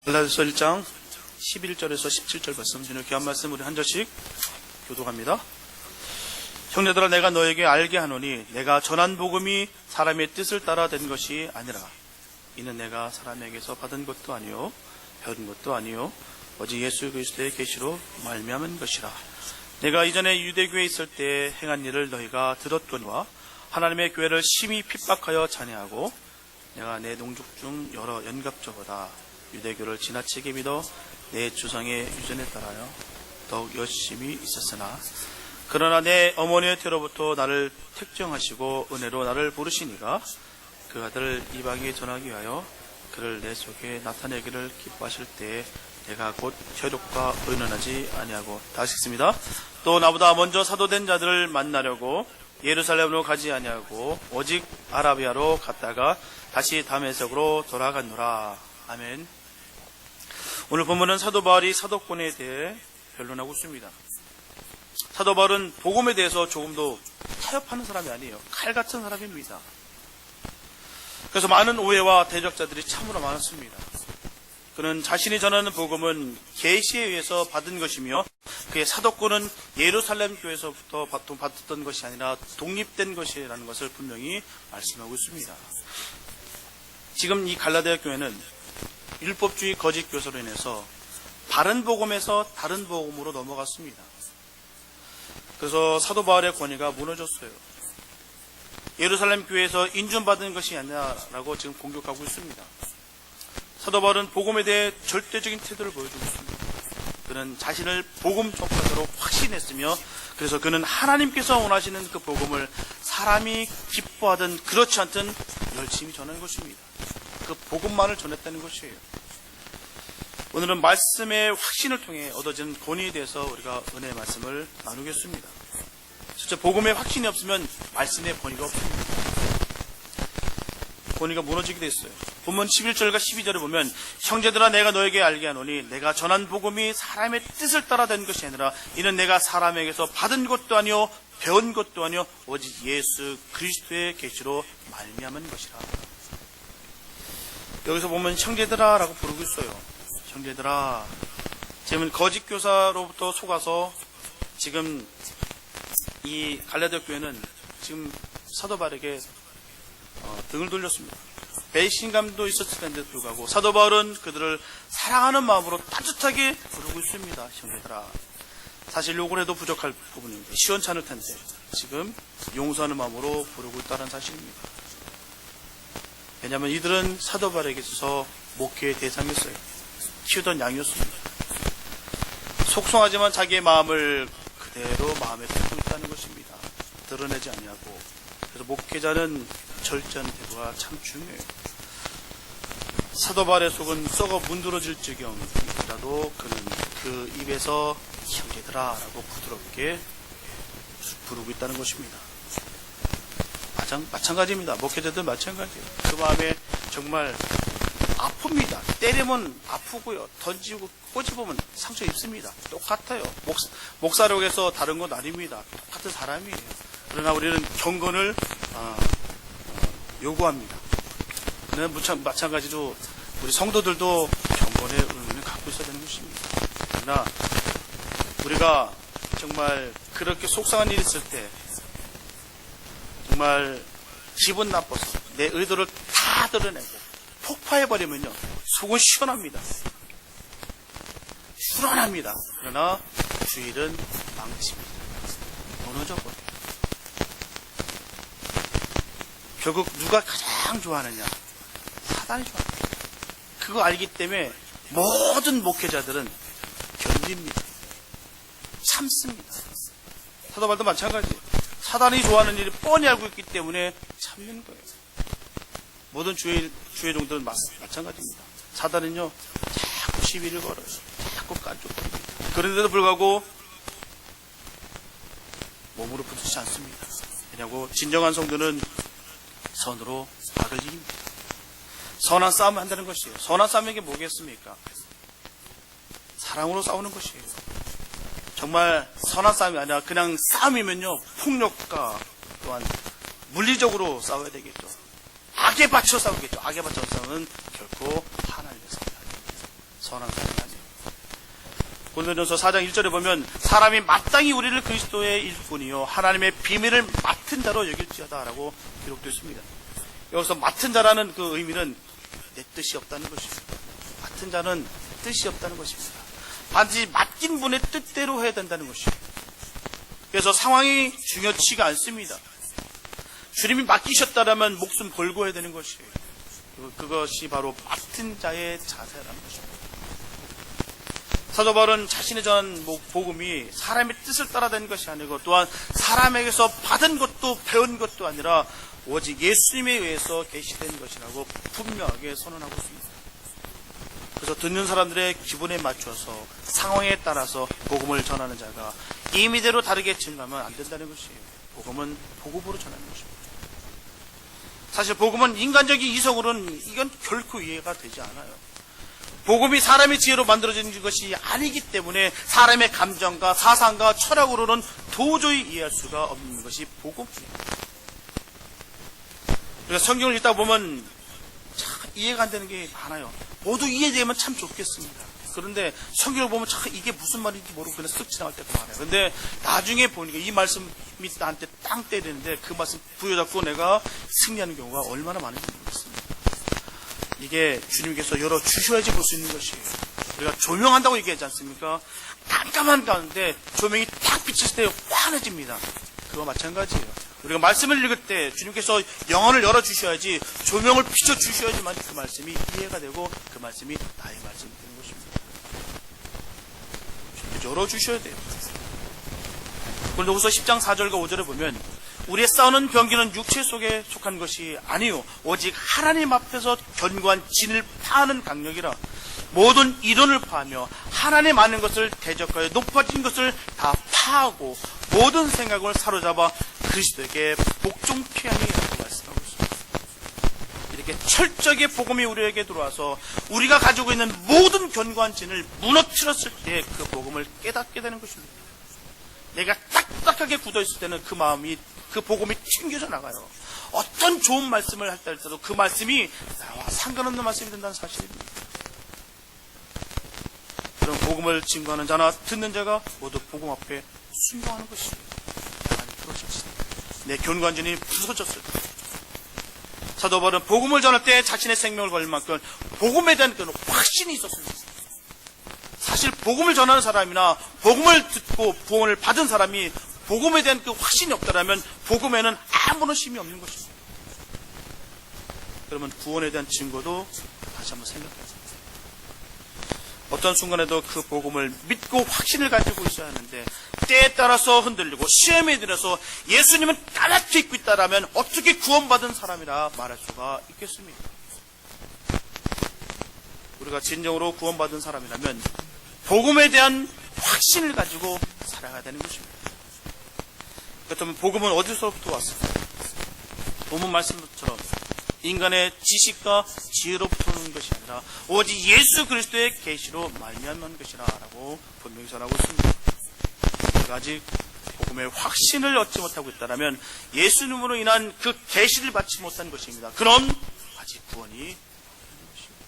갈라디아서 1장 11절에서 17절 말씀, 주는 귀한 말씀 우리 한 절씩 교독합니다. 형제들아, 내가 너에게 알게 하노니 내가 전한 복음이 사람의 뜻을 따라 된 것이 아니라 이는 내가 사람에게서 받은 것도 아니요 배운 것도 아니요 오직 예수 그리스도의 계시로 말미암은 것이라. 내가 이전에 유대교에 있을 때 행한 일을 너희가 들었거니와 하나님의 교회를 심히 핍박하여 잔해하고 내가 내 동족 중 여러 연갑자보다 유대교를 지나치게 믿어 내 주상의 유전에 따라요 더욱 열심히 있었으나 그러나 내 어머니의 태로부터 나를 택정하시고 은혜로 나를 부르시니가 그 아들을 이방에 전하기 위하여 그를 내 속에 나타내기를 기뻐하실 때에 내가 곧 혈육과 의논하지 아니하고. 다시 읽습니다. 또 나보다 먼저 사도된 자들을 만나려고 예루살렘으로 가지 아니하고 오직 아라비아로 갔다가 다시 다메섹으로 돌아갔노라. 아멘. 오늘 본문은 사도 바울이 사도권에 대해 변론하고 있습니다. 사도 바울은 복음에 대해서 조금도 타협하는 사람이 아니에요. 칼 같은 사람입니다. 그래서 많은 오해와 대적자들이 참으로 많았습니다. 그는 자신이 전하는 복음은 계시에 의해서 받은 것이며 그의 사도권은 예루살렘 교회에서부터 받았던 것이 아니라 독립된 것이라는 것을 분명히 말씀하고 있습니다. 지금 이 갈라디아 교회는 율법주의 거짓 교사로 인해서 바른 복음에서 다른 복음으로 넘어갔습니다. 그래서 사도 바울의 권위가 무너졌어요. 예루살렘 교회에서 인준받은 것이 아니냐라고 지금 공격하고 있습니다. 사도 바울은 복음에 대해 절대적인 태도를 보여주고 있습니다. 그는 자신을 복음 전파자로 확신했으며 그래서 그는 하나님께서 원하시는 그 복음을 사람이 기뻐하든 그렇지 않든 열심히 전하는 것입니다. 그 복음만을 전했다는 것이에요. 오늘은 말씀의 확신을 통해 얻어지는 권위에 대해서 우리가 은혜의 말씀을 나누겠습니다. 진짜 복음의 확신이 없으면 말씀의 권위가 없습니다. 권위가 무너지게 됐어요. 본문 11절과 12절에 보면 형제들아, 내가 너에게 알게 하노니 내가 전한 복음이 사람의 뜻을 따라 된 것이 아니라 이는 내가 사람에게서 받은 것도 아니요 배운 것도 아니요 오직 예수 그리스도의 계시로 말미암은 것이라. 여기서 보면 형제들아 라고 부르고 있어요. 형제들아. 지금 거짓 교사로부터 속아서 지금 이 갈라디아 교회는 지금 사도 바울에게 등을 돌렸습니다. 배신감도 있었을 텐데도 불구하고 사도 바울은 그들을 사랑하는 마음으로 따뜻하게 부르고 있습니다. 형제들아. 사실 욕을 해도 부족할 부분인데 시원찮을 텐데 지금 용서하는 마음으로 부르고 있다는 사실입니다. 왜냐하면 이들은 사도 바울에게 있어서 목회의 대상이었어요. 키우던 양이었습니다. 속성하지만 자기의 마음을 그대로 마음에 품고 있다는 것입니다. 드러내지 아니하고. 그래서 목회자는 절제하는 태도가 참 중요해요. 사도 바울의 속은 썩어 문드러질 지경이라도 그는 그 입에서 형제들아 라고 부드럽게 부르고 있다는 것입니다. 마찬가지입니다. 목회자들 마찬가지예요. 그 마음에 정말 아픕니다. 때리면 아프고요. 던지고 꼬집으면 상처 입습니다. 똑같아요. 목사력에서 다른 건 아닙니다. 똑같은 사람이에요. 그러나 우리는 경건을 요구합니다. 그러나 마찬가지로 우리 성도들도 경건의 의미를 갖고 있어야 되는 것입니다. 그러나 우리가 정말 그렇게 속상한 일이 있을 때 정말 기분 나빠서 내 의도를 다 드러내고 폭파해버리면요 속은 시원합니다. 시원합니다. 그러나 주일은 망칩니다. 무너져버려요. 결국 누가 가장 좋아하느냐? 사단이 좋아합니다. 그거 알기 때문에 모든 목회자들은 견딥니다. 참습니다. 사도 바울도 마찬가지예요. 사단이 좋아하는 일을 뻔히 알고 있기 때문에 참는 거예요. 모든 주의 종들은 마찬가지입니다. 사단은요 자꾸 시비를 걸어요. 자꾸 깐족거립니다. 그런데도 불구하고 몸으로 부딪히지 않습니다. 왜냐고 진정한 성도는 선으로 악을 이깁니다. 선한 싸움을 한다는 것이에요. 선한 싸움이 뭐겠습니까? 사랑으로 싸우는 것이에요. 정말 선한 싸움이 아니라 그냥 싸움이면요 폭력과 또한 물리적으로 싸워야 되겠죠. 악에 받쳐 싸우겠죠. 악에 받쳐 싸우는 결코 하나님의 싸움이 아닙니다. 선한 사람이 아니에요. 고린도전서 4장 1절에 보면 사람이 마땅히 우리를 그리스도의 일꾼이요 하나님의 비밀을 맡은 자로 여길지어다라고 기록되어 있습니다. 여기서 맡은 자라는 그 의미는 내 뜻이 없다는 것입니다. 맡은 자는 뜻이 없다는 것입니다. 반드시 맡긴 분의 뜻대로 해야 된다는 것이에요. 그래서 상황이 중요치가 않습니다. 주님이 맡기셨다라면 목숨 걸고 해야 되는 것이에요. 그것이 바로 맡은 자의 자세라는 것입니다. 사도 바울은 자신의 전한 복음이 사람의 뜻을 따라다니는 것이 아니고 또한 사람에게서 받은 것도 배운 것도 아니라 오직 예수님에 의해서 계시된 것이라고 분명하게 선언하고 있습니다. 그래서 듣는 사람들의 기분에 맞춰서 상황에 따라서 복음을 전하는 자가 임의대로 다르게 증가하면 안 된다는 것이에요. 복음은 복음으로 전하는 것입니다. 사실 복음은 인간적인 이성으로는 이건 결코 이해가 되지 않아요. 복음이 사람의 지혜로 만들어진 것이 아니기 때문에 사람의 감정과 사상과 철학으로는 도저히 이해할 수가 없는 것이 복음입니다. 그래서 성경을 읽다 보면 참 이해가 안 되는 게 많아요. 모두 이해되면 참 좋겠습니다. 그런데 성경을 보면 참 이게 무슨 말인지 모르고 그냥 쓱 지나갈 때가 많아요. 그런데 나중에 보니까 이 말씀이 나한테 땅 때리는데 그 말씀 부여잡고 내가 승리하는 경우가 얼마나 많은지 모르겠습니다. 이게 주님께서 열어주셔야지 볼 수 있는 것이에요. 우리가 조명한다고 얘기하지 않습니까? 깜깜한 가운데 조명이 딱 비칠 때 환해집니다. 그거 마찬가지예요. 우리가 말씀을 읽을 때 주님께서 영혼을 열어주셔야지 조명을 비춰주셔야지만 그 말씀이 이해가 되고 그 말씀이 나의 말씀이 되는 것입니다. 열어주셔야 돼요. 고린도후서 10장 4절과 5절에 보면 우리의 싸우는 병기는 육체 속에 속한 것이 아니요 오직 하나님 앞에서 견고한 진을 파하는 강력이라 모든 이론을 파하며 하나님 아는 것을 대적하여 높아진 것을 다 파하고 모든 생각을 사로잡아 그리스도에게 복종케 하니라고 말씀하고 있습니다. 이렇게 철저하게 복음이 우리에게 들어와서 우리가 가지고 있는 모든 견고한 진을 무너뜨렸을 때 그 복음을 깨닫게 되는 것입니다. 내가 딱딱하게 굳어있을 때는 그 마음이 그 복음이 튕겨져 나가요. 어떤 좋은 말씀을 할 때도 그 말씀이 나와 상관없는 말씀이 된다는 사실입니다. 그런 복음을 증거하는 자나 듣는 자가 모두 복음 앞에 순종하는 것입니다. 많이 풀어졌습니다. 내 견고한진이 부서졌을 때 사도 바울은 복음을 전할 때 자신의 생명을 걸릴 만큼 복음에 대한 그런 확신이 있었습니다. 사실 복음을 전하는 사람이나 복음을 듣고 구원을 받은 사람이 복음에 대한 그 확신이 없다면 복음에는 아무런 힘이 없는 것입니다. 그러면 구원에 대한 증거도 다시 한번 생각해야 합니다. 어떤 순간에도 그 복음을 믿고 확신을 가지고 있어야 하는데 때에 따라서 흔들리고 시험에 들어서 예수님은 까맣게 잊고 있다라면 어떻게 구원받은 사람이라 말할 수가 있겠습니까? 우리가 진정으로 구원받은 사람이라면 복음에 대한 확신을 가지고 살아가야 되는 것입니다. 그렇다면 복음은 어디서부터 왔을까? 본문 말씀처럼 인간의 지식과 지혜로부터 오는 것이 아니라 오직 예수 그리스도의 계시로 말미암은 것이라 라고 분명히 전하고 있습니다. 우리가 아직 복음의 확신을 얻지 못하고 있다면 예수님으로 인한 그 계시를 받지 못한 것입니다. 그럼 아직 구원이 없는 것입니다.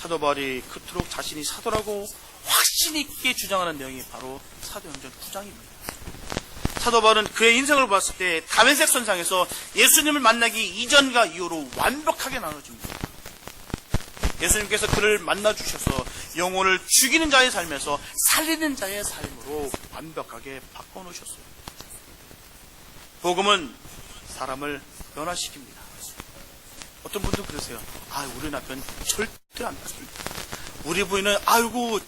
사도 바울이 그토록 자신이 사도라고 확신 있게 주장하는 내용이 바로 사도행전 9장입니다. 사도 바울은 그의 인생을 봤을 때 다메섹 선상에서 예수님을 만나기 이전과 이후로 완벽하게 나눠집니다. 예수님께서 그를 만나주셔서 영혼을 죽이는 자의 삶에서 살리는 자의 삶으로 완벽하게 바꿔놓으셨어요. 복음은 사람을 변화시킵니다. 어떤 분도 그러세요. 우리 남편 절대 안 바뀝니다. 우리 부인은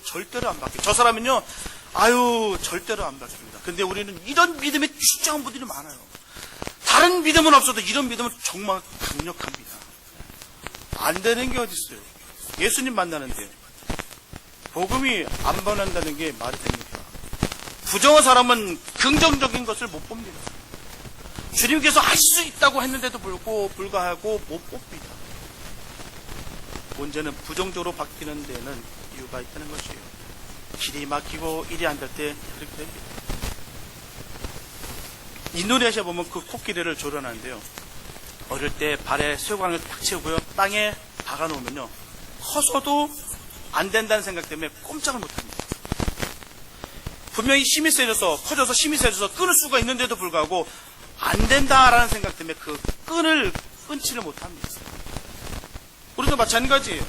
절대로 안 바뀌어요. 저 사람은요 절대로 안 바뀝니다. 근데 우리는 이런 믿음에 추정한 분들이 많아요. 다른 믿음은 없어도 이런 믿음은 정말 강력합니다. 안 되는 게 어디 있어요? 예수님 만나는데 복음이 안 변한다는 게 말이 됩니까? 부정한 사람은 긍정적인 것을 못 봅니다. 주님께서 하실 수 있다고 했는데도 불구하고 못 봅니다. 문제는 부정적으로 바뀌는 데는 이유가 있다는 것이에요. 길이 막히고 일이 안 될 때 그렇게 됩니다. 인도네시아 보면 그 코끼리를 조련하는데요. 어릴 때 발에 쇠광을 딱 채우고요. 땅에 박아놓으면요. 커서도 안 된다는 생각 때문에 꼼짝을 못합니다. 분명히 힘이 세져서 커져서 힘이 세져서 끊을 수가 있는데도 불구하고 안 된다라는 생각 때문에 그 끈을 끊지를 못합니다. 우리도 마찬가지예요.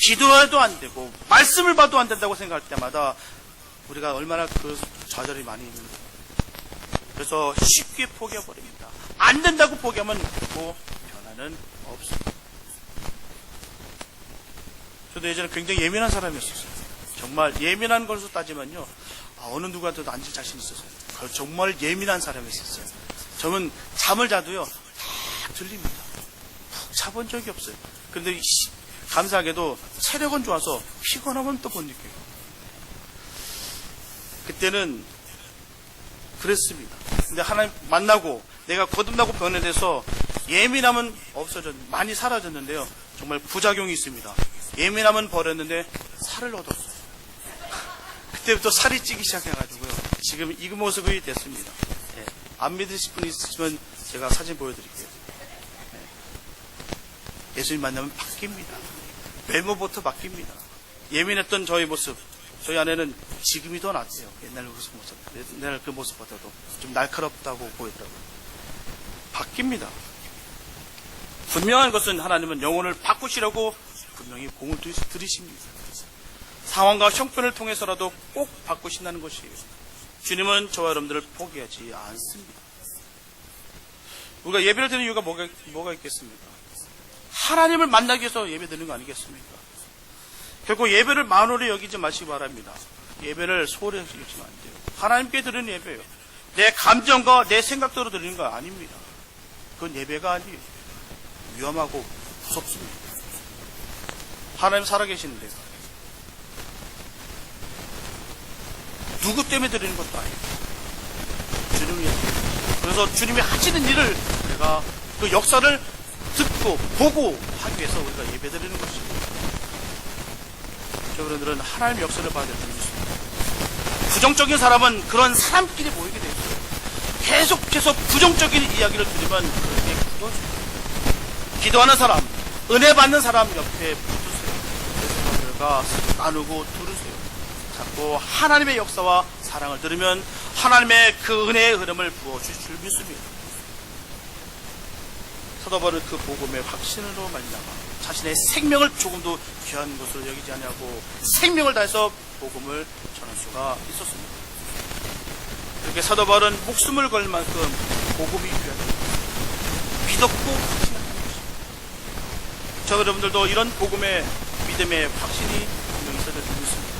기도해도 안 되고 말씀을 봐도 안 된다고 생각할 때마다 우리가 얼마나 그 좌절이 많이 있는가. 그래서 쉽게 포기해버립니다. 안 된다고 포기하면 뭐 변화는 없습니다. 저도 예전에 굉장히 예민한 사람이었어요. 정말 예민한 것으로 따지면요, 어느 누구한테도 앉을 자신 있었어요. 정말 예민한 사람이었어요. 저는 잠을 자도요 다 들립니다. 푹 자본 적이 없어요. 그런데 감사하게도 체력은 좋아서 피곤하면 또 못 느껴요. 그때는 그랬습니다. 근데 하나님 만나고 내가 거듭나고 변화돼서 예민함은 많이 사라졌는데요, 정말 부작용이 있습니다. 예민함은 버렸는데 살을 얻었어요. 그때부터 살이 찌기 시작해가지고요, 지금 이 모습이 됐습니다. 예. 안 믿으실 분 있으시면 제가 사진 보여드릴게요. 예. 예수님 만나면 바뀝니다. 외모부터 바뀝니다. 예민했던 저희 모습, 저희 아내는 지금이 더 낫대요. 옛날 그 모습보다도 좀 날카롭다고 보이더라고요. 바뀝니다. 분명한 것은 하나님은 영혼을 바꾸시려고 분명히 공을 들이십니다. 상황과 형편을 통해서라도 꼭 바꾸신다는 것이에요. 주님은 저와 여러분들을 포기하지 않습니다. 우리가 예배를 드리는 이유가 뭐가 있겠습니까? 하나님을 만나기 위해서 예배 드리는 거 아니겠습니까? 결국 예배를 만홀히 여기지 마시기 바랍니다. 예배를 소홀히 여기시면 안 돼요. 하나님께 드리는 예배예요. 내 감정과 내 생각대로 드리는 거 아닙니다. 그건 예배가 아니에요. 위험하고 무섭습니다. 하나님 살아계시는데 누구 때문에 드리는 것도 아니에요. 주님을 위해서. 그래서 주님이 하시는 일을 내가 그 역사를 듣고 보고 하기 위해서 우리가 예배 드리는 것입니다. 여러분들은 하나님의 역사를 봐야 될 줄을 믿습니다. 부정적인 사람은 그런 사람끼리 모이게 되어 있어요. 계속해서 부정적인 이야기를 들으면 그렇게 굳어져요. 기도하는 사람, 은혜 받는 사람 옆에 붙으세요. 그래서 나누고 들으세요. 자꾸 하나님의 역사와 사랑을 들으면 하나님의 그 은혜의 흐름을 부어주실 줄 믿습니다. 사도 바울은 그 복음의 확신으로 말미암아 자신의 생명을 조금도 귀한 것으로 여기지 않냐고 생명을 다해서 복음을 전할 수가 있었습니다. 그렇게 사도 바울은 목숨을 걸 만큼 복음이 귀하다. 믿었고 확신했던 것입니다. 저 여러분들도 이런 복음의 믿음의 확신이 분명히 있어야 될 줄 믿습니다.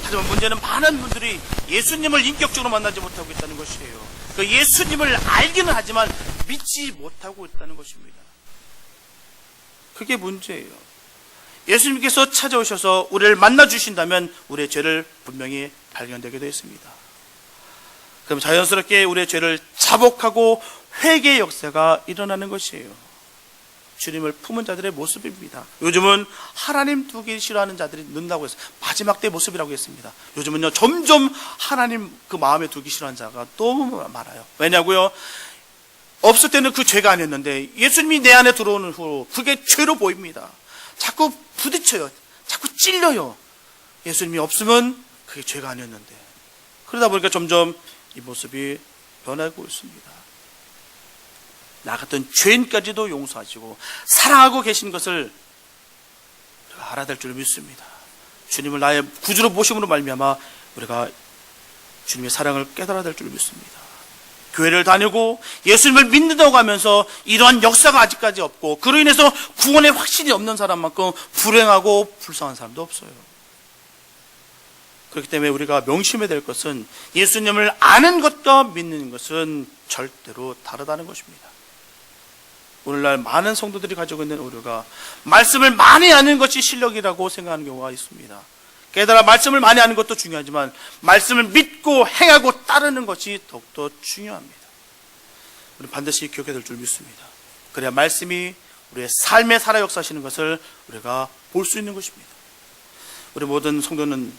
하지만 문제는 많은 분들이 예수님을 인격적으로 만나지 못하고 있다는 것이에요. 그 예수님을 알기는 하지만 믿지 못하고 있다는 것입니다. 그게 문제예요. 예수님께서 찾아오셔서 우리를 만나주신다면 우리의 죄를 분명히 발견되게 되어 있습니다. 그럼 자연스럽게 우리의 죄를 자복하고 회개의 역사가 일어나는 것이에요. 주님을 품은 자들의 모습입니다. 요즘은 하나님 두기 싫어하는 자들이 는다고 해서 마지막 때 모습이라고 했습니다. 요즘은요 점점 하나님 그 마음에 두기 싫어하는 자가 너무 많아요. 왜냐고요? 없을 때는 그 죄가 아니었는데 예수님이 내 안에 들어오는 후 그게 죄로 보입니다. 자꾸 부딪혀요. 자꾸 찔려요. 예수님이 없으면 그게 죄가 아니었는데. 그러다 보니까 점점 이 모습이 변하고 있습니다. 나 같은 죄인까지도 용서하시고 사랑하고 계신 것을 우리가 알아야 될 줄 믿습니다. 주님을 나의 구주로 모심으로 말미암아 우리가 주님의 사랑을 깨달아야 될 줄 믿습니다. 교회를 다니고 예수님을 믿는다고 하면서 이러한 역사가 아직까지 없고 그로 인해서 구원의 확신이 없는 사람만큼 불행하고 불쌍한 사람도 없어요. 그렇기 때문에 우리가 명심해야 될 것은 예수님을 아는 것과 믿는 것은 절대로 다르다는 것입니다. 오늘날 많은 성도들이 가지고 있는 오류가 말씀을 많이 아는 것이 실력이라고 생각하는 경우가 있습니다. 게다가 말씀을 많이 아는 것도 중요하지만 말씀을 믿고 행하고 따르는 것이 더욱더 중요합니다. 우리는 반드시 기억해야 될 줄 믿습니다. 그래야 말씀이 우리의 삶에 살아 역사하시는 것을 우리가 볼 수 있는 것입니다. 우리 모든 성도는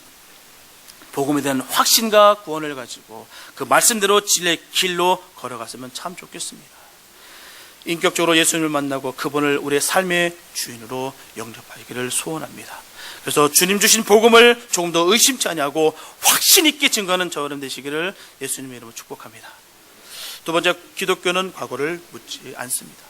복음에 대한 확신과 구원을 가지고 그 말씀대로 진리의 길로 걸어갔으면 참 좋겠습니다. 인격적으로 예수님을 만나고 그분을 우리의 삶의 주인으로 영접하기를 소원합니다. 그래서 주님 주신 복음을 조금 더 의심치 아니하고 확신 있게 증거하는 저와 여러분 되시기를 예수님의 이름으로 축복합니다. 두 번째, 기독교는 과거를 묻지 않습니다.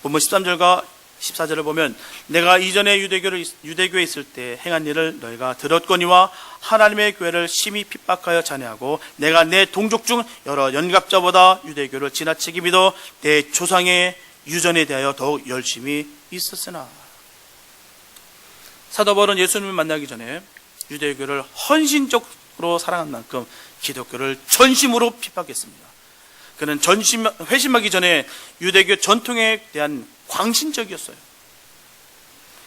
본문 13절과 14절을 보면 내가 이전에 유대교에 있을 때 행한 일을 너희가 들었거니와 하나님의 교회를 심히 핍박하여 잔해하고 내가 내 동족 중 여러 연갑자보다 유대교를 지나치게 믿어 내 조상의 유전에 대하여 더욱 열심히 있었으나. 사도 바울은 예수님을 만나기 전에 유대교를 헌신적으로 사랑한 만큼 기독교를 전심으로 핍박했습니다. 그는 회심하기 전에 유대교 전통에 대한 광신적이었어요.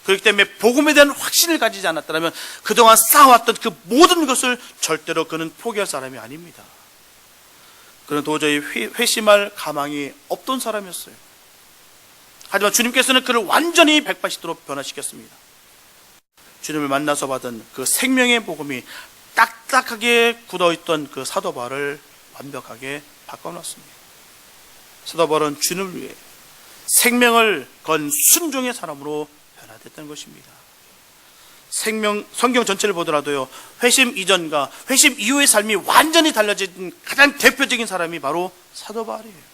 그렇기 때문에 복음에 대한 확신을 가지지 않았다면 그동안 쌓아왔던 그 모든 것을 절대로 그는 포기할 사람이 아닙니다. 그는 도저히 회심할 가망이 없던 사람이었어요. 하지만 주님께서는 그를 완전히 180도로 변화시켰습니다. 주님을 만나서 받은 그 생명의 복음이 딱딱하게 굳어있던 그 사도 바울을 완벽하게 바꿔놨습니다. 사도 바울은 주님을 위해 생명을 건 순종의 사람으로 변화됐다는 것입니다. 성경 전체를 보더라도요, 회심 이전과 회심 이후의 삶이 완전히 달라진 가장 대표적인 사람이 바로 사도 바울이에요.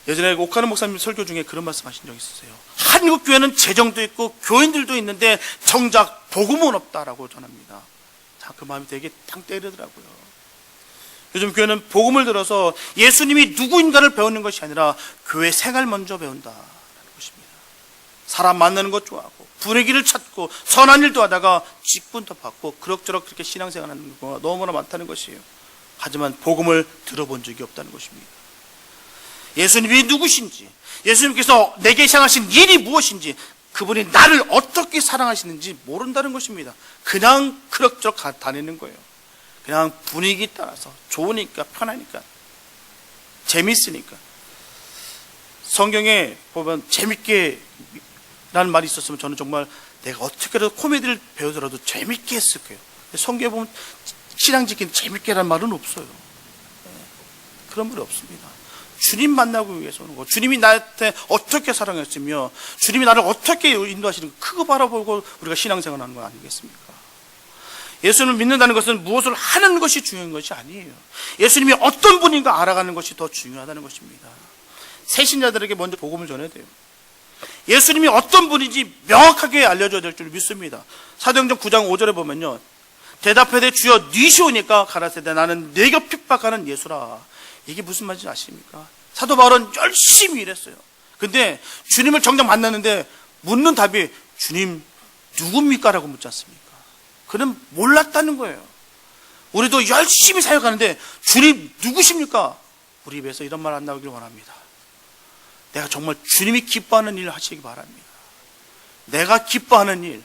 예전에 옥하는 목사님 설교 중에 그런 말씀하신 적이 있었어요. 한국 교회는 재정도 있고 교인들도 있는데 정작 복음은 없다라고 전합니다. 자, 그 마음이 되게 땅 때리더라고요. 요즘 교회는 복음을 들어서 예수님이 누구인가를 배우는 것이 아니라 교회 생활 먼저 배운다라는 것입니다. 사람 만나는 것 좋아하고 분위기를 찾고 선한 일도 하다가 직분도 받고 그럭저럭 그렇게 신앙생활하는 경우가 너무나 많다는 것이에요. 하지만 복음을 들어본 적이 없다는 것입니다. 예수님이 누구신지, 예수님께서 내게 향하신 일이 무엇인지, 그분이 나를 어떻게 사랑하시는지 모른다는 것입니다. 그냥 그럭저럭 다니는 거예요. 그냥 분위기 따라서 좋으니까, 편하니까, 재밌으니까. 성경에 보면 재밌게 라는 말이 있었으면 저는 정말 내가 어떻게라도 코미디를 배우더라도 재밌게 했을 거예요. 성경에 보면 신앙 지키는 재밌게라는 말은 없어요. 그런 말이 없습니다. 주님 만나기 위해서 오는 거, 주님이 나한테 어떻게 사랑했으며 주님이 나를 어떻게 인도하시는 거, 그거 바라보고 우리가 신앙생활 하는 거 아니겠습니까? 예수님을 믿는다는 것은 무엇을 하는 것이 중요한 것이 아니에요. 예수님이 어떤 분인가 알아가는 것이 더 중요하다는 것입니다. 새신자들에게 먼저 복음을 전해야 돼요. 예수님이 어떤 분인지 명확하게 알려줘야 될 줄 믿습니다. 사도행전 9장 5절에 보면요, 대답하되 주여 니시오니까 가라사대 나는 네가 핍박하는 예수라. 이게 무슨 말인지 아십니까? 사도 바울은 열심히 일했어요. 근데 주님을 정작 만났는데 묻는 답이 주님 누굽니까? 라고 묻지 않습니까? 그는 몰랐다는 거예요. 우리도 열심히 사역하는데 주님 누구십니까? 우리 입에서 이런 말 안 나오길 원합니다. 내가 정말 주님이 기뻐하는 일을 하시기 바랍니다. 내가 기뻐하는 일,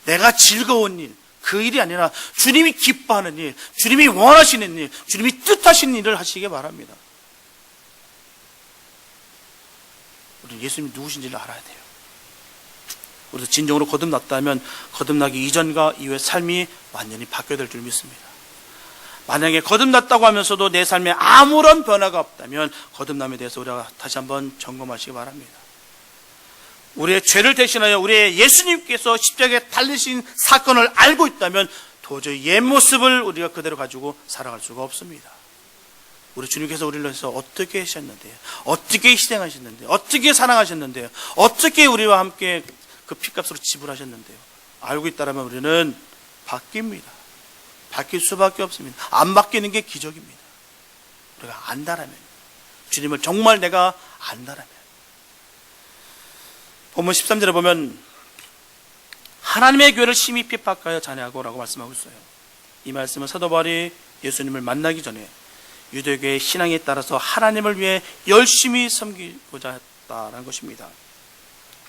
내가 즐거운 일, 그 일이 아니라 주님이 기뻐하는 일, 주님이 원하시는 일, 주님이 뜻하시는 일을 하시기 바랍니다. 우리 예수님이 누구신지를 알아야 돼요. 우리도 진정으로 거듭났다면 거듭나기 이전과 이후의 삶이 완전히 바뀌어야 될 줄 믿습니다. 만약에 거듭났다고 하면서도 내 삶에 아무런 변화가 없다면 거듭남에 대해서 우리가 다시 한번 점검하시기 바랍니다. 우리의 죄를 대신하여 우리의 예수님께서 십자가에 달리신 사건을 알고 있다면 도저히 옛 모습을 우리가 그대로 가지고 살아갈 수가 없습니다. 우리 주님께서 우리를 위해서 어떻게 하셨는데요? 어떻게 희생하셨는데요? 어떻게 사랑하셨는데요? 어떻게 우리와 함께 그 피값으로 지불하셨는데요? 알고 있다면 우리는 바뀝니다. 바뀔 수밖에 없습니다. 안 바뀌는 게 기적입니다. 우리가 안다라면, 주님을 정말 내가 안다라면. 본문 13절에 보면 하나님의 교회를 심히 핍박하여 잔해하고 라고 말씀하고 있어요. 이 말씀은 사도 바울이 예수님을 만나기 전에 유대교의 신앙에 따라서 하나님을 위해 열심히 섬기고자 했다라는 것입니다.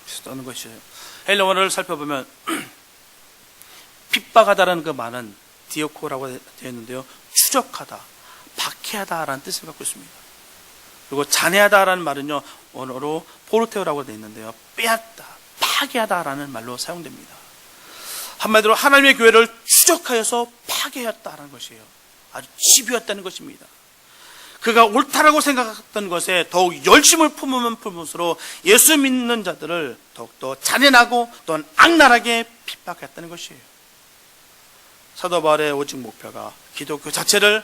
그래서 떠는 것이에요. 헬라 원어를 살펴보면 핍박하다라는 그 말은 디오코라고 되어 있는데요, 추적하다, 박해하다라는 뜻을 갖고 있습니다. 그리고 잔해하다라는 말은요, 원어로 포르테오라고 되어 있는데요, 빼앗다, 파괴하다라는 말로 사용됩니다. 한마디로 하나님의 교회를 추적하여서 파괴했다라는 것이에요. 아주 집요했다는 것입니다. 그가 옳다라고 생각했던 것에 더욱 열심을 품으면 품을수록 예수 믿는 자들을 더욱더 잔인하고 또한 악랄하게 핍박했다는 것이에요. 사도 바울의 오직 목표가 기독교 자체를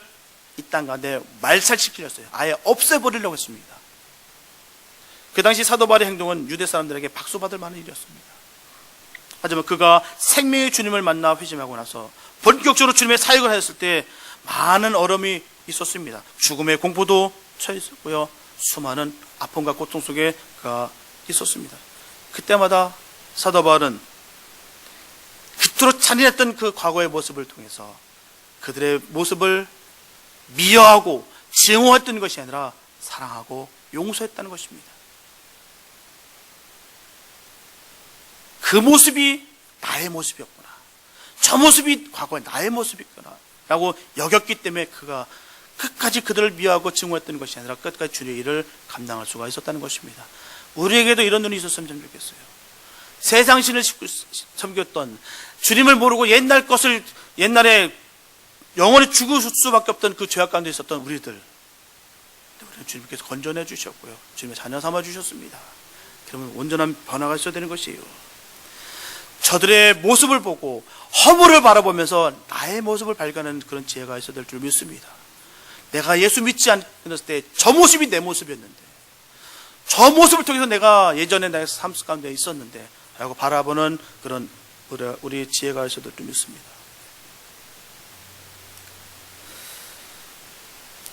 이 땅 가운데 말살시키려어요. 아예 없애버리려고 했습니다. 그 당시 사도 바울의 행동은 유대 사람들에게 박수받을 만한 일이었습니다. 하지만 그가 생명의 주님을 만나 회심하고 나서 본격적으로 주님의 사역을 하였을 때 많은 어려움이 있었습니다. 죽음의 공포도 처해 있었고요. 수많은 아픔과 고통 속에 그가 있었습니다. 그때마다 사도 바울은 그토록 잔인했던 그 과거의 모습을 통해서 그들의 모습을 미워하고 증오했던 것이 아니라 사랑하고 용서했다는 것입니다. 그 모습이 나의 모습이었구나. 저 모습이 과거의 나의 모습이었구나 라고 여겼기 때문에 그가 끝까지 그들을 미워하고 증오했던 것이 아니라 끝까지 주님의 일을 감당할 수가 있었다는 것입니다. 우리에게도 이런 눈이 있었으면 참 좋겠어요. 세상신을 섬겼던, 주님을 모르고 옛날에 영원히 죽을 수밖에 없던 그 죄악 가운데 있었던 우리를 주님께서 건져내 주셨고요. 주님의 자녀 삼아 주셨습니다. 그러면 온전한 변화가 있어야 되는 것이에요. 저들의 모습을 보고 허물을 바라보면서 나의 모습을 발견하는 그런 지혜가 있어야 될 줄 믿습니다. 내가 예수 믿지 않았을 때 저 모습이 내 모습이었는데, 저 모습을 통해서 내가 예전에 나의 삶 가운데 있었는데 라고 바라보는 그런 우리 지혜가 있어야 될 줄 믿습니다.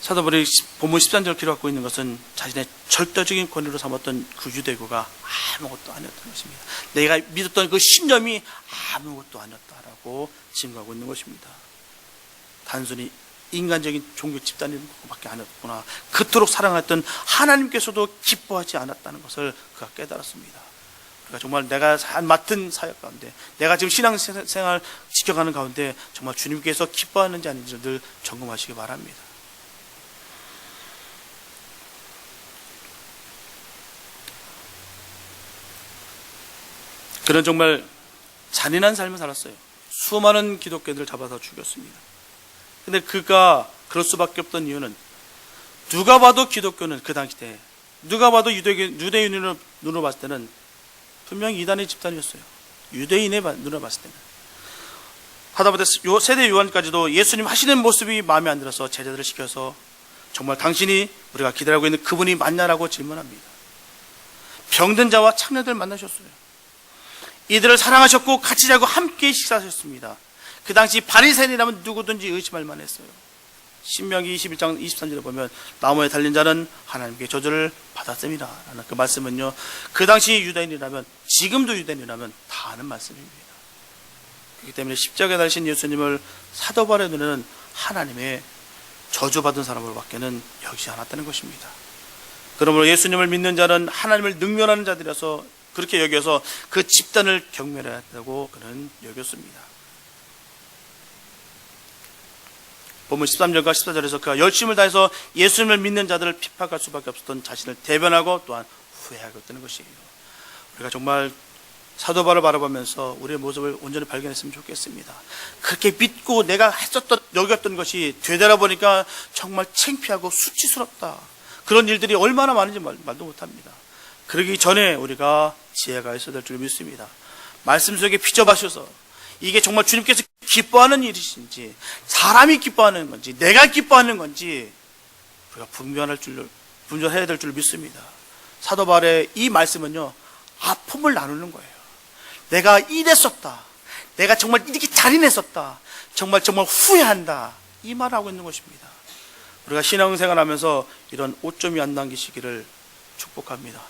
사도 바울이 본문 13절 기록하고 있는 것은 자신의 절대적인 권위로 삼았던 그 유대교가 아무것도 아니었던 것입니다. 내가 믿었던 그 신념이 아무것도 아니었다라고 증거하고 있는 것입니다. 단순히 인간적인 종교 집단인 것밖에 아니었구나. 그토록 사랑했던 하나님께서도 기뻐하지 않았다는 것을 그가 깨달았습니다. 그러니까 정말 내가 맡은 사역 가운데, 내가 지금 신앙생활 지켜가는 가운데 정말 주님께서 기뻐하는지 아닌지 늘 점검하시기 바랍니다. 그는 정말 잔인한 삶을 살았어요. 수많은 기독교인들을 잡아서 죽였습니다. 근데 그가 그럴 수밖에 없던 이유는, 누가 봐도 기독교는 그 당시 때, 누가 봐도 유대인으로 눈으로 봤을 때는 분명히 이단의 집단이었어요. 유대인의 눈으로 봤을 때는. 하다못해 세대 요한까지도 예수님 하시는 모습이 마음에 안 들어서 제자들을 시켜서 정말 당신이 우리가 기다리고 있는 그분이 맞냐라고 질문합니다. 병든 자와 창녀들 만나셨어요. 이들을 사랑하셨고 같이 자고 함께 식사하셨습니다. 그 당시 바리새인이라면 누구든지 의심할 만했어요. 신명기 21장 23절에 보면 나무에 달린 자는 하나님께 저주를 받았습니다 라는 그 말씀은요, 그 당시 유대인이라면, 지금도 유대인이라면 다 아는 말씀입니다. 그렇기 때문에 십자가에 달리신 예수님을 사도 바울의 눈에는 하나님의 저주받은 사람으로 밖에는 여기지 않았다는 것입니다. 그러므로 예수님을 믿는 자는 하나님을 능멸하는 자들이라서 그렇게 여겨서 그 집단을 경멸해야 한다고 그는 여겼습니다. 본문 13절과 14절에서 그가 열심을 다해서 예수님을 믿는 자들을 핍박할 수밖에 없었던 자신을 대변하고 또한 후회하고 있다는 것이에요. 우리가 정말 사도 바울을 바라보면서 우리의 모습을 온전히 발견했으면 좋겠습니다. 그렇게 믿고 내가 여겼던 것이 되돌아보니까 정말 창피하고 수치스럽다. 그런 일들이 얼마나 많은지 말도 못합니다. 그러기 전에 우리가 지혜가 있어야 될 줄 믿습니다. 말씀 속에 비춰봐셔서 이게 정말 주님께서 기뻐하는 일이신지, 사람이 기뻐하는 건지, 내가 기뻐하는 건지 우리가 분별해야 될 줄 믿습니다. 사도 바울의 이 말씀은요, 아픔을 나누는 거예요. 내가 이랬었다, 내가 정말 이렇게 잔인했었다, 정말 후회한다, 이 말을 하고 있는 것입니다. 우리가 신앙생활하면서 이런 오점이 안 남기시기를 축복합니다.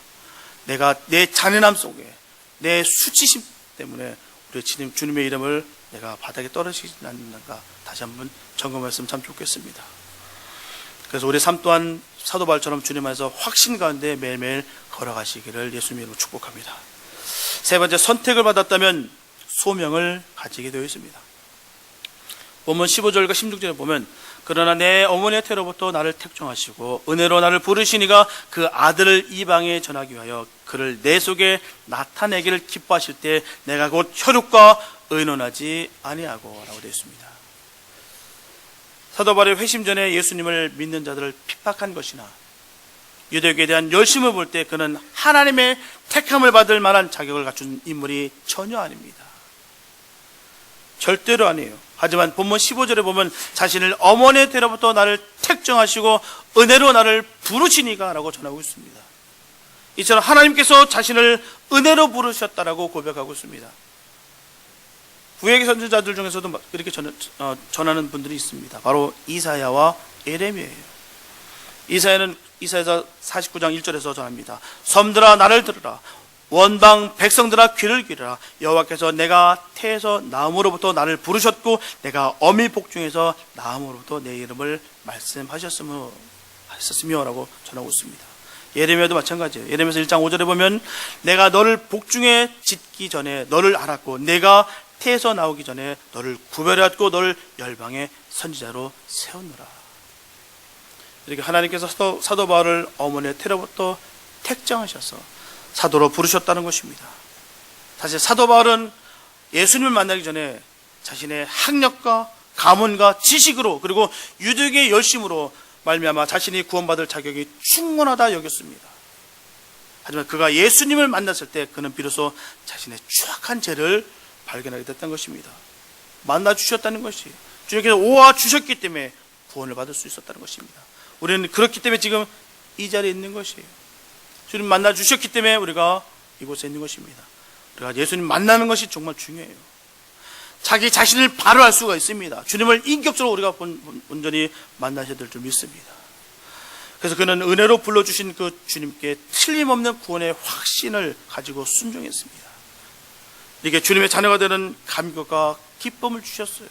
내가 내 잔인함 속에, 내 수치심 때문에 우리 주님의 이름을 내가 바닥에 떨어지지 않는가 다시 한번 점검했으면 참 좋겠습니다. 그래서 우리 삶 또한 사도 바울처럼 주님 안에서 확신 가운데 매일매일 걸어가시기를 예수님 이름으로 축복합니다. 세 번째, 선택을 받았다면 소명을 가지게 되어 있습니다. 본문 15절과 16절에 보면, 그러나 내 어머니의 태로부터 나를 택정하시고 은혜로 나를 부르시니가 그 아들을 이방에 전하기 위하여 그를 내 속에 나타내기를 기뻐하실 때 내가 곧 혈육과 의논하지 아니하고 라고 되어 있습니다. 사도 바울의 회심 전에 예수님을 믿는 자들을 핍박한 것이나 유대교에 대한 열심을 볼 때 그는 하나님의 택함을 받을 만한 자격을 갖춘 인물이 전혀 아닙니다. 절대로 아니에요. 하지만 본문 15절에 보면 자신을 어머니의 때로부터 나를 택정하시고 은혜로 나를 부르시니까 라고 전하고 있습니다. 이처럼 하나님께서 자신을 은혜로 부르셨다라고 고백하고 있습니다. 구약의 선지자들 중에서도 그렇게 전하는 분들이 있습니다. 바로 이사야와 예레미야예요. 이사야는 이사야서 49장 1절에서 전합니다. 섬들아 나를 들으라. 원방 백성들아 귀를 기울이라. 여호와께서 내가 태에서 나음으로부터 나를 부르셨고 내가 어미 복중에서 나음으로부터 내 이름을 말씀하셨으며 라고 전하고 있습니다. 예레미야도 마찬가지예요. 예레미야서 1장 5절에 보면 내가 너를 복중에 짓기 전에 너를 알았고 내가 태에서 나오기 전에 너를 구별하였고 너를 열방의 선지자로 세웠노라. 이렇게 하나님께서 사도 바울을 어머니의 태로부터 택정하셔서 사도로 부르셨다는 것입니다. 사실 사도 바울은 예수님을 만나기 전에 자신의 학력과 가문과 지식으로 그리고 유대교의 열심으로 말미암아 자신이 구원받을 자격이 충분하다 여겼습니다. 하지만 그가 예수님을 만났을 때 그는 비로소 자신의 추악한 죄를 발견하게 됐던 것입니다. 만나 주셨다는 것이 주님께서 오아 주셨기 때문에 구원을 받을 수 있었다는 것입니다. 우리는 그렇기 때문에 지금 이 자리에 있는 것이에요. 주님 만나 주셨기 때문에 우리가 이곳에 있는 것입니다. 우리가 예수님 만나는 것이 정말 중요해요. 자기 자신을 바로 알 수가 있습니다. 주님을 인격적으로 우리가 온전히 만나셔야 될 줄 믿습니다. 그래서 그는 은혜로 불러주신 그 주님께 틀림없는 구원의 확신을 가지고 순종했습니다. 이게 주님의 자녀가 되는 감격과 기쁨을 주셨어요.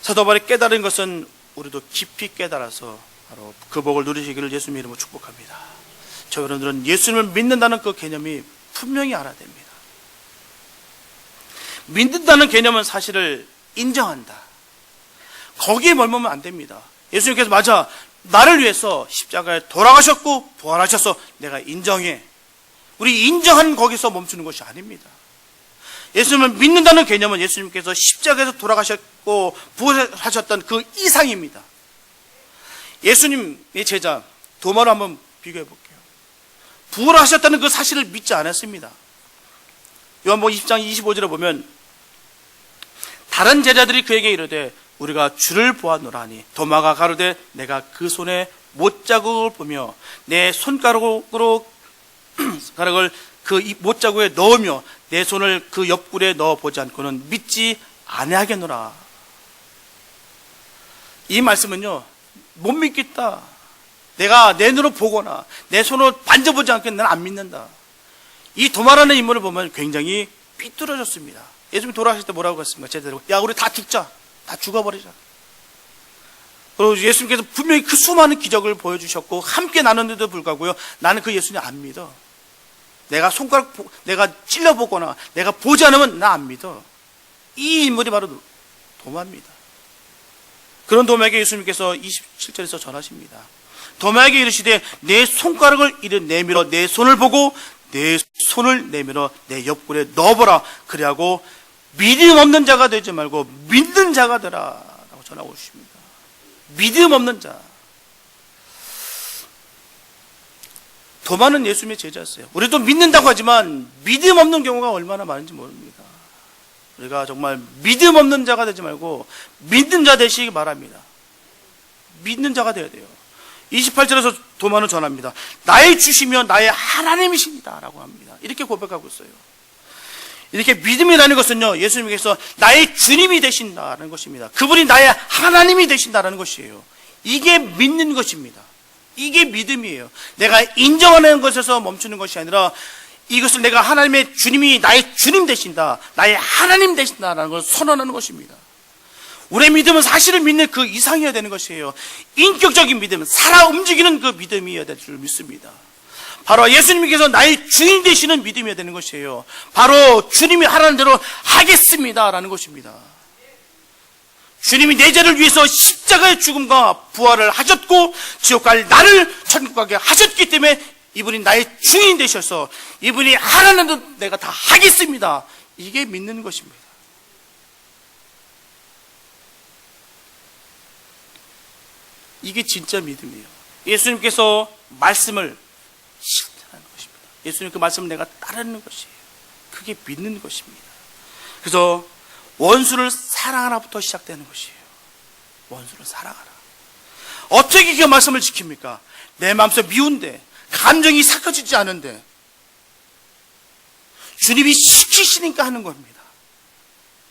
사도 바울이 깨달은 것은 우리도 깊이 깨달아서 바로 그 복을 누리시기를 예수님 이름으로 축복합니다. 저 여러분들은 예수님을 믿는다는 그 개념이 분명히 알아야 됩니다. 믿는다는 개념은 사실을 인정한다. 거기에 머물면 안 됩니다. 예수님께서 맞아 나를 위해서 십자가에 돌아가셨고 부활하셔서 내가 인정해. 우리 인정한 거기서 멈추는 것이 아닙니다. 예수님을 믿는다는 개념은 예수님께서 십자가에서 돌아가셨고 부활하셨던 그 이상입니다. 예수님의 제자 도마를 한번 비교해 볼게요. 부활하셨다는 그 사실을 믿지 않았습니다. 요한복음 20장 25절에 보면 다른 제자들이 그에게 이르되 우리가 주를 보았노라니 도마가 가로되 내가 그 손에 못자국을 보며 내 손가락으로 가락을 그 못자국에 넣으며 내 손을 그 옆구리에 넣어보지 않고는 믿지 아니하겠노라. 이 말씀은요, 못 믿겠다. 내가 내 눈으로 보거나 내 손으로 만져보지 않겠는 나는 안 믿는다. 이 도마라는 인물을 보면 굉장히 삐뚤어졌습니다. 예수님이 돌아가실 때 뭐라고 했습니까? 제대로 야 우리 다 죽자. 다 죽어버리자. 그리고 예수님께서 분명히 그 수많은 기적을 보여주셨고 함께 나눴는데도 불구하고요, 나는 그 예수님 안 믿어. 내가 내가 찔러보거나 내가 보지 않으면 나 안 믿어. 이 인물이 바로 도마입니다. 그런 도마에게 예수님께서 27절에서 전하십니다. 도마에게 이르시되 내 손가락을 이리 내밀어 내 손을 보고 내 손을 내밀어 내 옆구리에 넣어보라. 그리하고 믿음 없는 자가 되지 말고 믿는 자가 되라 라고 전하고 있습니다. 믿음 없는 자. 도마는 예수님의 제자였어요. 우리도 믿는다고 하지만 믿음 없는 경우가 얼마나 많은지 모릅니다. 우리가 정말 믿음 없는 자가 되지 말고 믿는 자 되시기 바랍니다. 믿는 자가 되어야 돼요. 28절에서 도마는 전합니다. 나의 주시며 나의 하나님이십니다 라고 합니다. 이렇게 고백하고 있어요. 이렇게 믿음이라는 것은요, 예수님께서 나의 주님이 되신다는 것입니다. 그분이 나의 하나님이 되신다는 것이에요. 이게 믿는 것입니다. 이게 믿음이에요. 내가 인정하는 것에서 멈추는 것이 아니라 이것을 내가 하나님의 주님이 나의 주님 되신다, 나의 하나님 되신다라는 걸 선언하는 것입니다. 우리의 믿음은 사실을 믿는 그 이상이어야 되는 것이에요. 인격적인 믿음, 살아 움직이는 그 믿음이어야 될 줄 믿습니다. 바로 예수님께서 나의 주인 되시는 믿음이어야 되는 것이에요. 바로 주님이 하라는 대로 하겠습니다라는 것입니다. 주님이 내 죄를 위해서 십자가의 죽음과 부활을 하셨고 지옥 갈 나를 천국 가게 하셨기 때문에 이분이 나의 주인 되셔서 이분이 하라는 대로 내가 다 하겠습니다. 이게 믿는 것입니다. 이게 진짜 믿음이에요. 예수님께서 말씀을 실천하는 것입니다. 예수님 그 말씀을 내가 따르는 것이에요. 그게 믿는 것입니다. 그래서 원수를 사랑하라부터 시작되는 것이에요. 원수를 사랑하라. 어떻게 그 말씀을 지킵니까? 내 마음속 미운데, 감정이 삭혀지지 않은데 주님이 시키시니까 하는 겁니다.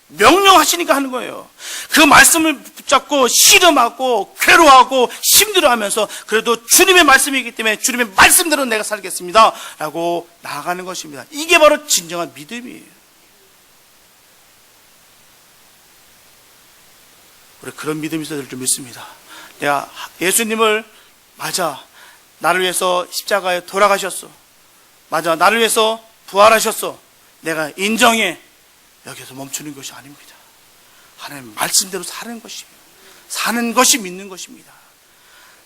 명령하시니까 하는 거예요. 그 말씀을 붙잡고 씨름하고 괴로워하고 힘들어하면서 그래도 주님의 말씀이기 때문에 주님의 말씀대로 내가 살겠습니다 라고 나아가는 것입니다. 이게 바로 진정한 믿음이에요. 우리 그런 믿음이 있어야 될 줄 믿습니다. 내가 예수님을 맞아 나를 위해서 십자가에 돌아가셨어. 맞아 나를 위해서 부활하셨어. 내가 인정해. 여기서 멈추는 것이 아닙니다. 하나님 말씀대로 사는 것이에요. 사는 것이 믿는 것입니다.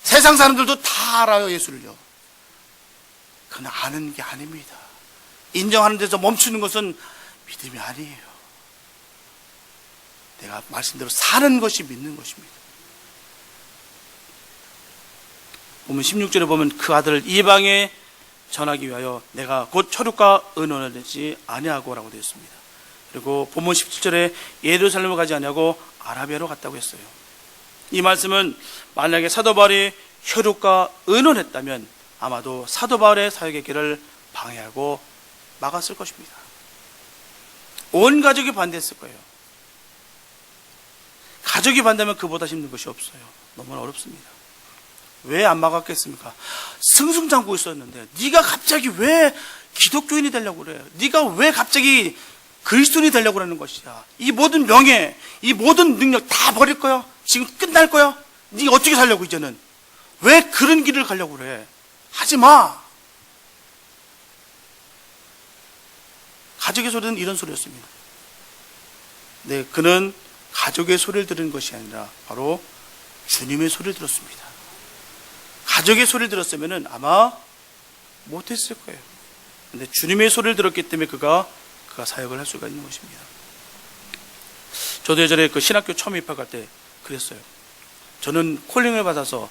세상 사람들도 다 알아요, 예수를요. 그건 아는 게 아닙니다. 인정하는 데서 멈추는 것은 믿음이 아니에요. 내가 말씀대로 사는 것이 믿는 것입니다. 보면 16절에 보면 그 아들을 이방에 전하기 위하여 내가 곧 혈육과 의논을 내지 아니하고 라고 되어 있습니다. 그리고 본문 17절에 예루살렘을 가지 아니하고 아라비아로 갔다고 했어요. 이 말씀은 만약에 사도 바울이 혈육과 의논했다면 아마도 사도 바울의 사역의 길을 방해하고 막았을 것입니다. 온 가족이 반대했을 거예요. 가족이 반대하면 그보다 힘든 것이 없어요. 너무나 어렵습니다. 왜 안 막았겠습니까? 승승장구 있었는데 네가 갑자기 왜 기독교인이 되려고 그래? 네가 왜 갑자기 그리스도인이 되려고 그러는 것이야? 이 모든 명예, 이 모든 능력 다 버릴 거야? 지금 끝날 거야? 네가 어떻게 살려고 이제는? 왜 그런 길을 가려고 그래? 하지 마. 가족의 소리는 이런 소리였습니다. 네, 그는 가족의 소리를 들은 것이 아니라 바로 주님의 소리를 들었습니다. 가족의 소리를 들었으면 아마 못했을 거예요. 그런데 주님의 소리를 들었기 때문에 그가 사역을 할 수가 있는 것입니다. 저도 예전에 그 신학교 처음 입학할 때 그랬어요. 저는 콜링을 받아서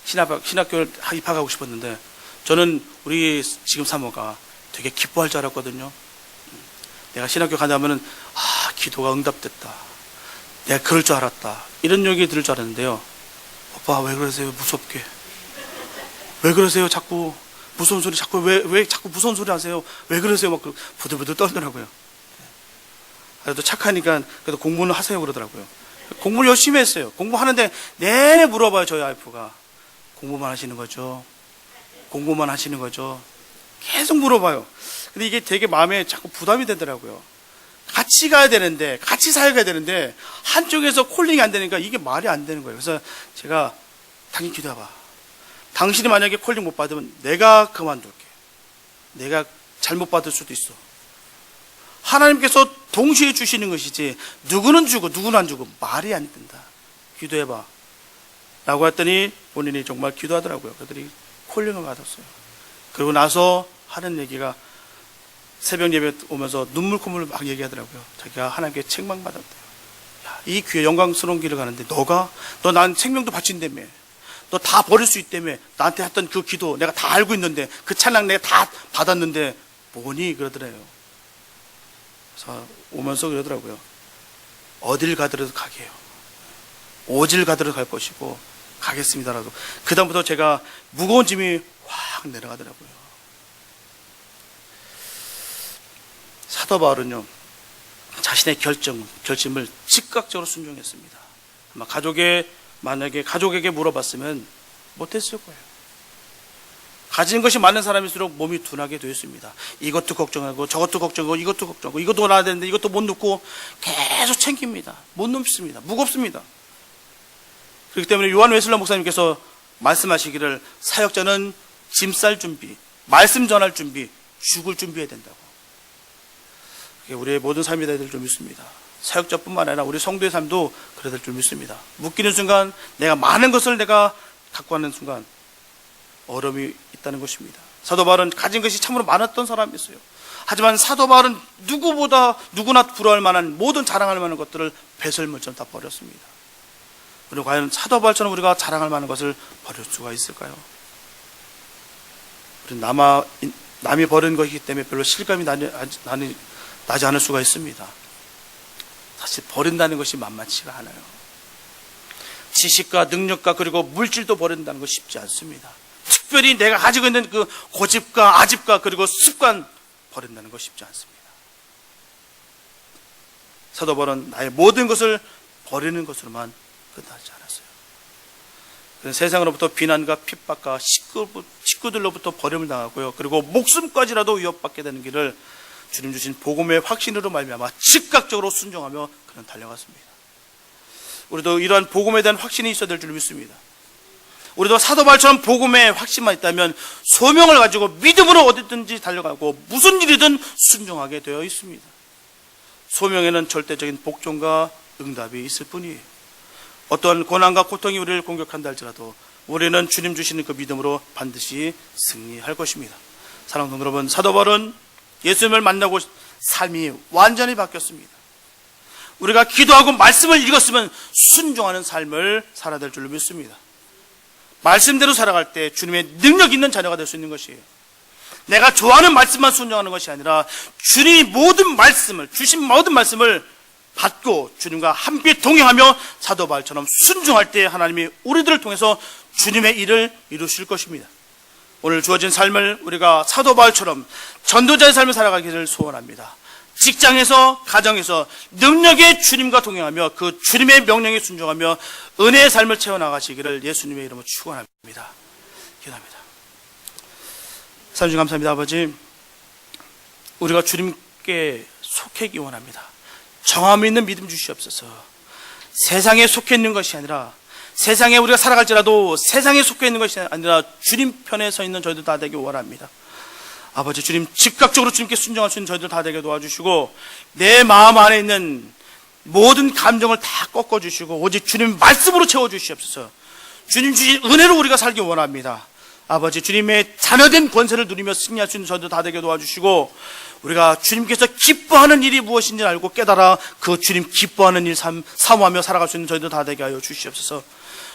신학교를 입학하고 싶었는데 저는 우리 지금 사모가 되게 기뻐할 줄 알았거든요. 내가 신학교 가자면은 기도가 응답됐다. 내가 그럴 줄 알았다. 이런 얘기 들을 줄 알았는데요. 오빠 왜 그러세요? 무섭게. 왜 그러세요? 자꾸 무서운 소리 왜 자꾸 무서운 소리 하세요? 왜 그러세요? 막 부들부들 떨더라고요. 그래도 착하니까 그래도 공부는 하세요 그러더라고요. 공부를 열심히 했어요. 공부하는데 내내 물어봐요. 저희 와이프가 공부만 하시는 거죠? 공부만 하시는 거죠? 계속 물어봐요. 근데 이게 되게 마음에 자꾸 부담이 되더라고요. 같이 가야 되는데, 같이 사역해야 되는데 한쪽에서 콜링이 안 되니까 이게 말이 안 되는 거예요. 그래서 제가 당연히 기도해봐. 당신이 만약에 콜링 못 받으면 내가 그만둘게. 내가 잘못 받을 수도 있어. 하나님께서 동시에 주시는 것이지 누구는 주고 누구는 안 주고 말이 안 된다. 기도해봐 라고 했더니 본인이 정말 기도하더라고요. 그들이 콜링을 받았어요. 그러고 나서 하는 얘기가 새벽 예배 오면서 눈물 콧물 막 얘기하더라고요. 자기가 하나님께 책망받았대요. 이 귀에 영광스러운 길을 가는데 너 난 생명도 바친다며, 너 다 버릴 수 있다며, 나한테 했던 그 기도 내가 다 알고 있는데 그 찬양 내가 다 받았는데 뭐니? 그러더래요. 그래서 오면서 그러더라고요. 어딜 가더라도 가게요. 오질 가더라도 갈 것이고 가겠습니다라고. 그 다음부터 제가 무거운 짐이 확 내려가더라고요. 사도 바울은요, 자신의 결심을 즉각적으로 순종했습니다. 아마 만약에 가족에게 물어봤으면 못했을 거예요. 가진 것이 많은 사람일수록 몸이 둔하게 되어 있습니다. 이것도 걱정하고 저것도 걱정하고 이것도 걱정하고 이것도 놔야 되는데 이것도 못 놓고 계속 챙깁니다. 못 넘습니다. 무겁습니다. 그렇기 때문에 요한 웨슬러 목사님께서 말씀하시기를 사역자는 짐 쌀 준비, 말씀 전할 준비, 죽을 준비해야 된다고. 그게 우리의 모든 삶이 되어야 될 줄 믿습니다. 사역자뿐만 아니라 우리 성도의 삶도 그래야 될 줄 믿습니다. 묶이는 순간, 내가 많은 것을 내가 갖고 가는 순간 어려움이 있다는 것입니다. 사도 바울은 가진 것이 참으로 많았던 사람이었어요. 하지만 사도 바울은 누구나 부러워할 만한 모든 자랑할 만한 것들을 배설물처럼 다 버렸습니다. 우리 과연 사도 바울처럼 우리가 자랑할 만한 것을 버릴 수가 있을까요? 우리 남이 버린 것이기 때문에 별로 실감이 나지 않을 수가 있습니다. 사실 버린다는 것이 만만치가 않아요. 지식과 능력과 그리고 물질도 버린다는 것이 쉽지 않습니다. 특별히 내가 가지고 있는 그 고집과 아집과 그리고 습관 버린다는 것이 쉽지 않습니다. 사도 바울은 나의 모든 것을 버리는 것으로만 끝나지 않았어요. 세상으로부터 비난과 핍박과 식구들로부터 버림을 당하고요. 그리고 목숨까지라도 위협받게 되는 길을 주님 주신 복음의 확신으로 말미암아 즉각적으로 순종하며 그는 달려갔습니다. 우리도 이러한 복음에 대한 확신이 있어야 될 줄 믿습니다. 우리도 사도 바울처럼 복음의 확신만 있다면 소명을 가지고 믿음으로 어디든지 달려가고 무슨 일이든 순종하게 되어 있습니다. 소명에는 절대적인 복종과 응답이 있을 뿐이에요. 어떠한 고난과 고통이 우리를 공격한다 할지라도 우리는 주님 주시는 그 믿음으로 반드시 승리할 것입니다. 사랑하는 성도 여러분, 사도 바울은 예수님을 만나고 삶이 완전히 바뀌었습니다. 우리가 기도하고 말씀을 읽었으면 순종하는 삶을 살아야 될 줄로 믿습니다. 말씀대로 살아갈 때 주님의 능력 있는 자녀가 될 수 있는 것이에요. 내가 좋아하는 말씀만 순종하는 것이 아니라 주님이 모든 말씀을, 주신 모든 말씀을 받고 주님과 함께 동행하며 사도 바울처럼 순종할 때 하나님이 우리들을 통해서 주님의 일을 이루실 것입니다. 오늘 주어진 삶을 우리가 사도 바울처럼 전도자의 삶을 살아가기를 소원합니다. 직장에서, 가정에서 능력의 주님과 동행하며 그 주님의 명령에 순종하며 은혜의 삶을 채워나가시기를 예수님의 이름으로 축원합니다. 기도합니다. 사랑주 감사합니다. 아버지, 우리가 주님께 속하기 원합니다. 정함 있는 믿음 주시옵소서. 세상에 속해 있는 것이 아니라, 세상에 우리가 살아갈지라도 세상에 속해 있는 것이 아니라 주님 편에 서 있는 저희들 다 되기 원합니다. 아버지, 주님 즉각적으로 주님께 순종할 수 있는 저희들 다 되게 도와주시고 내 마음 안에 있는 모든 감정을 다 꺾어주시고 오직 주님 말씀으로 채워주시옵소서. 주님 주신 은혜로 우리가 살기 원합니다. 아버지, 주님의 자녀된 권세를 누리며 승리할 수 있는 저희들 다 되게 도와주시고 우리가 주님께서 기뻐하는 일이 무엇인지 알고 깨달아 그 주님 기뻐하는 일 사모하며 살아갈 수 있는 저희들 다 되게 하여 주시옵소서.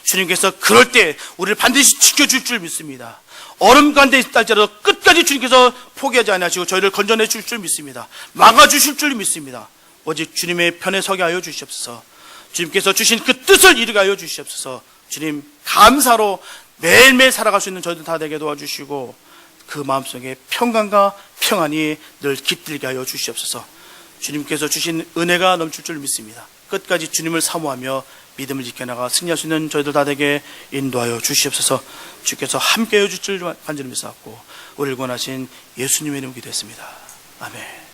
주님께서 그럴 때 우리를 반드시 지켜줄 줄 믿습니다. 얼음 가운데 있다 할지라도 끝까지 주님께서 포기하지 아니하시고 저희를 건져내 주실 줄 믿습니다. 막아주실 줄 믿습니다. 오직 주님의 편에 서게 하여 주시옵소서. 주님께서 주신 그 뜻을 이루게 하여 주시옵소서. 주님 감사로 매일매일 살아갈 수 있는 저희들 다 되게 도와주시고 그 마음속에 평강과 평안이 늘 깃들게 하여 주시옵소서. 주님께서 주신 은혜가 넘칠 줄 믿습니다. 끝까지 주님을 사모하며 믿음을 지켜나가 승리할 수 있는 저희들 다 되게 인도하여 주시옵소서. 주께서 함께해 주실 줄 간절히 믿사옵고 우리를 권하신 예수님의 이름으로 기도했습니다. 아멘.